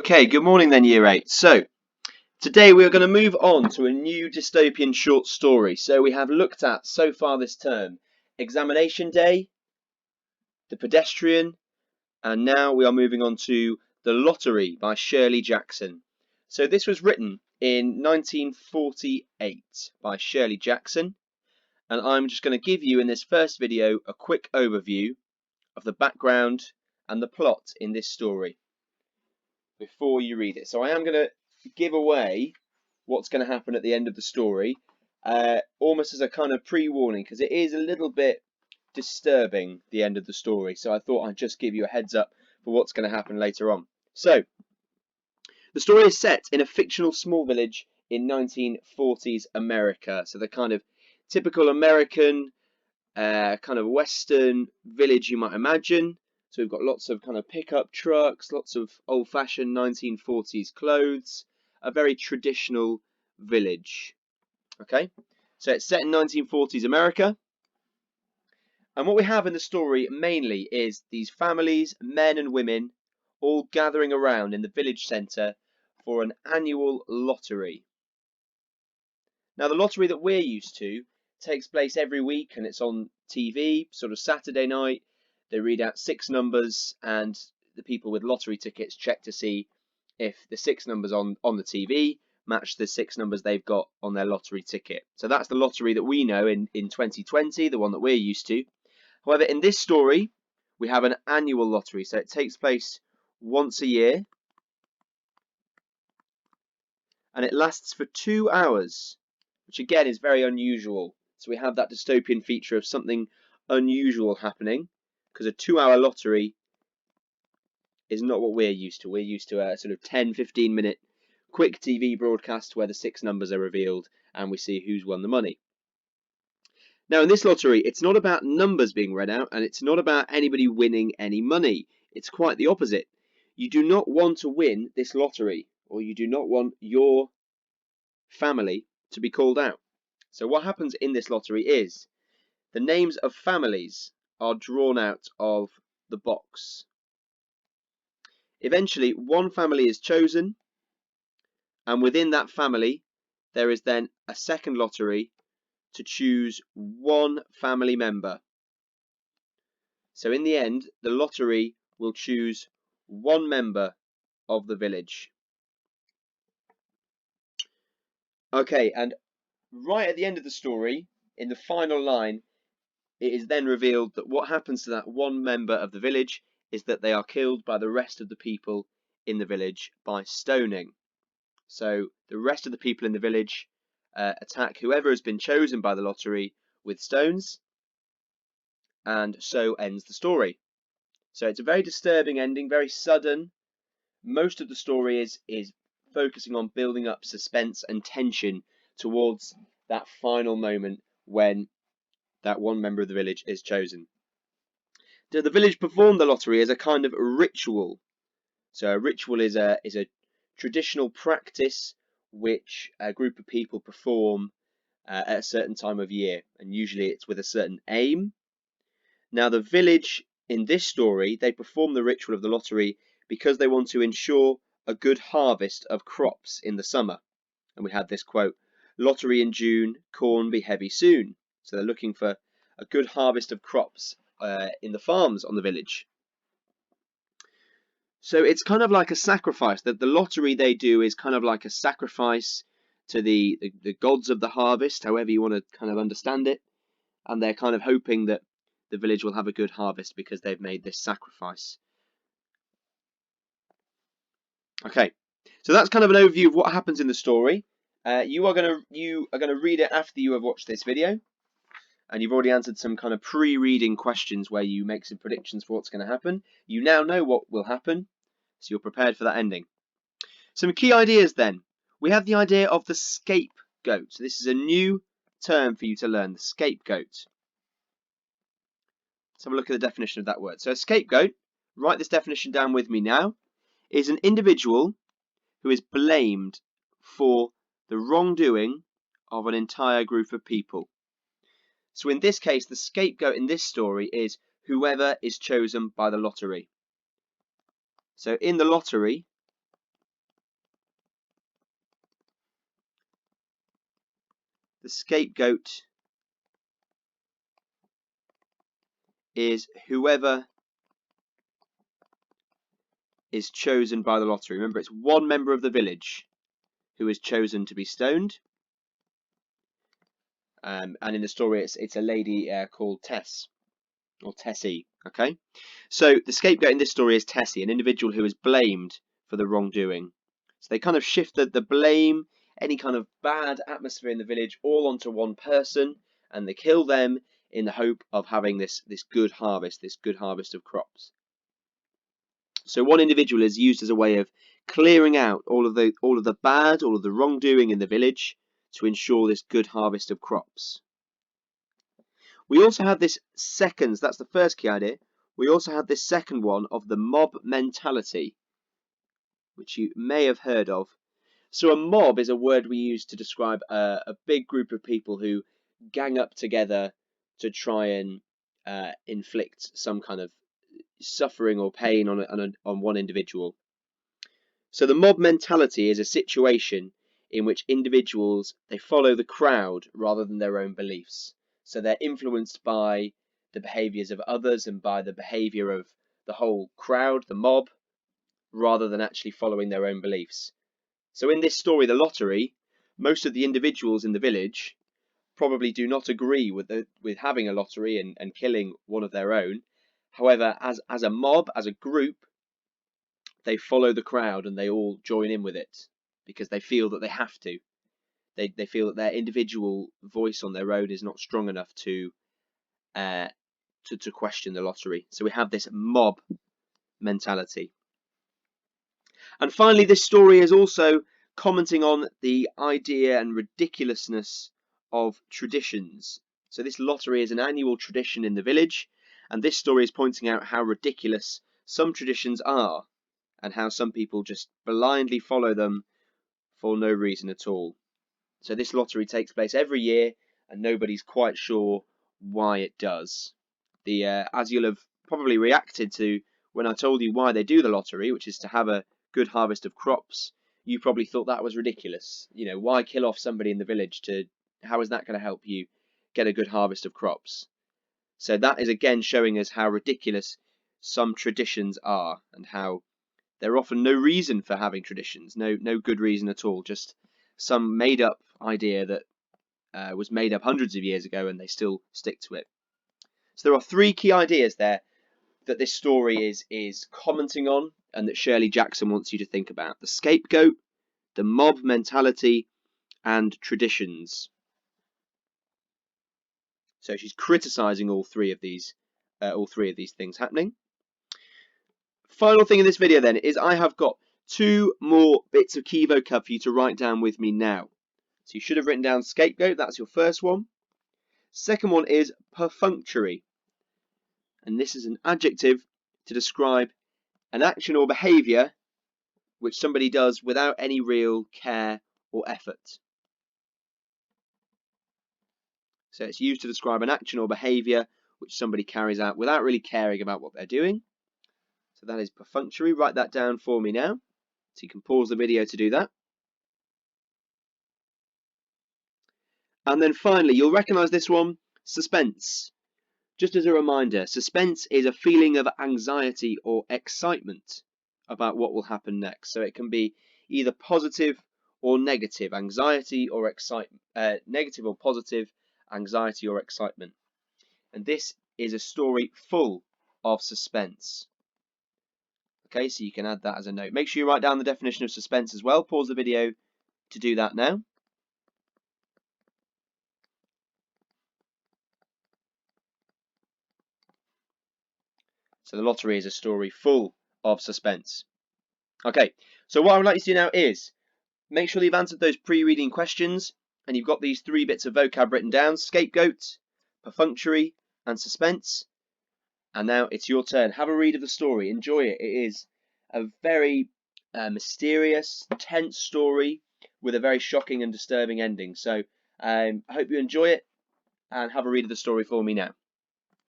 Okay, good morning then, Year 8. So, today we are going to move on to a new dystopian short story. So we have looked at, so far this term, Examination Day, The Pedestrian, and now we are moving on to The Lottery by Shirley Jackson. So this was written in 1948 by Shirley Jackson, and I'm just going to give you in this first video a quick overview of the background and the plot in this story before you read it. So I am going to give away what's going to happen at the end of the story, almost as a kind of pre-warning, because it is a little bit disturbing, the end of the story. So I thought I'd just give you a heads up for what's going to happen later on. So the story is set in a fictional small village in 1940s America. So the kind of typical American kind of Western village you might imagine. So we've got lots of kind of pickup trucks, lots of old-fashioned 1940s clothes, a very traditional village. Okay, so it's set in 1940s America. And what we have in the story mainly is these families, men and women, all gathering around in the village centre for an annual lottery. Now, the lottery that we're used to takes place every week and it's on TV, sort of Saturday night. They read out 6 numbers and the people with lottery tickets check to see if the 6 numbers on the TV match the 6 numbers they've got on their lottery ticket. So that's the lottery that we know in 2020, the one that we're used to. However, in this story, we have an annual lottery. So it takes place once a year and it lasts for 2 hours, which again is very unusual. So we have that dystopian feature of something unusual happening, because a 2-hour lottery is not what we're used to. We're used to a sort of 10-15 minute quick TV broadcast where the 6 numbers are revealed and we see who's won the money. Now in this lottery, it's not about numbers being read out and it's not about anybody winning any money. It's quite the opposite. You do not want to win this lottery, or you do not want your family to be called out. So what happens in this lottery is the names of families are drawn out of the box. Eventually, one family is chosen, and within that family, there is then a second lottery to choose one family member. So in the end, the lottery will choose one member of the village. Okay, and right at the end of the story, in the final line, it is then revealed that what happens to that one member of the village is that they are killed by the rest of the people in the village by stoning. So the rest of the people in the village attack whoever has been chosen by the lottery with stones, and so ends the story. So it's a very disturbing ending, very sudden. Most of the story is focusing on building up suspense and tension towards that final moment when that one member of the village is chosen. The village perform the lottery as a kind of ritual. So a ritual is a traditional practice which a group of people perform at a certain time of year, and usually it's with a certain aim. Now the village in this story, they perform the ritual of the lottery because they want to ensure a good harvest of crops in the summer. And we had this quote, "Lottery in June, corn be heavy soon." So they're looking for a good harvest of crops in the farms on the village. So it's kind of like a sacrifice. That the lottery they do is kind of like a sacrifice to the gods of the harvest, however you want to kind of understand it. And they're kind of hoping that the village will have a good harvest because they've made this sacrifice. Okay, so that's kind of an overview of what happens in the story. You are gonna read it after you have watched this video, and you've already answered some kind of pre-reading questions where you make some predictions for what's going to happen. You now know what will happen, so you're prepared for that ending. Some key ideas then. We have the idea of the scapegoat. So this is a new term for you to learn, the scapegoat. Let's have a look at the definition of that word. So a scapegoat, write this definition down with me now, is an individual who is blamed for the wrongdoing of an entire group of people. So in this case, the scapegoat in this story is whoever is chosen by the lottery. So in the lottery, The scapegoat is whoever is chosen by the lottery. Remember, it's one member of the village who is chosen to be stoned. And in the story, it's a lady called Tess, or Tessie, okay? So the scapegoat in this story is Tessie, an individual who is blamed for the wrongdoing. So they kind of shift the blame, any kind of bad atmosphere in the village, all onto one person, and they kill them in the hope of having this good harvest of crops. So one individual is used as a way of clearing out all of the bad, all of the wrongdoing in the village to ensure this good harvest of crops. We also have this second, that's the first key idea. We also have this second one of the mob mentality, which you may have heard of. So a mob is a word we use to describe a big group of people who gang up together to try and inflict some kind of suffering or pain on one individual. So the mob mentality is a situation in which individuals, they follow the crowd rather than their own beliefs. So they're influenced by the behaviours of others and by the behaviour of the whole crowd, the mob, rather than actually following their own beliefs. So in this story, the lottery, most of the individuals in the village probably do not agree with having a lottery and killing one of their own. However, as a mob, as a group, they follow the crowd and they all join in with it because they feel that they have to. They feel that their individual voice on their own is not strong enough to question the lottery. So we have this mob mentality. And finally, this story is also commenting on the idea and ridiculousness of traditions. So this lottery is an annual tradition in the village, and this story is pointing out how ridiculous some traditions are and how some people just blindly follow them for no reason at all. So this lottery takes place every year and nobody's quite sure why it does. As you'll have probably reacted to when I told you why they do the lottery, which is to have a good harvest of crops, you probably thought that was ridiculous. You know, why kill off somebody in the village how is that going to help you get a good harvest of crops? So that is again showing us how ridiculous some traditions are and how there are often no reason for having traditions, no good reason at all, just some made up idea that was made up hundreds of years ago and they still stick to it. So there are three key ideas there that this story is commenting on and that Shirley Jackson wants you to think about: the scapegoat, the mob mentality, and traditions. So she's criticizing all three of these things happening. Final thing in this video then is I have got two more bits of key vocab for you to write down with me now. So you should have written down scapegoat, that's your first one. Second one is perfunctory, and this is an adjective to describe an action or behaviour which somebody does without any real care or effort. So it's used to describe an action or behaviour which somebody carries out without really caring about what they're doing. So that is perfunctory. Write that down for me now. So you can pause the video to do that. And then finally, you'll recognise this one, suspense. Just as a reminder, suspense is a feeling of anxiety or excitement about what will happen next. So it can be either positive or negative, anxiety or excitement, negative or positive, anxiety or excitement. And this is a story full of suspense. Okay, so you can add that as a note. Make sure you write down the definition of suspense as well. Pause the video to do that now. So the lottery is a story full of suspense. Okay, so what I would like you to do now is make sure that you've answered those pre-reading questions and you've got these three bits of vocab written down: scapegoat, perfunctory, and suspense. And now it's your turn. Have a read of the story. Enjoy it. It is a very mysterious, tense story with a very shocking and disturbing ending. So I hope you enjoy it and have a read of the story for me now.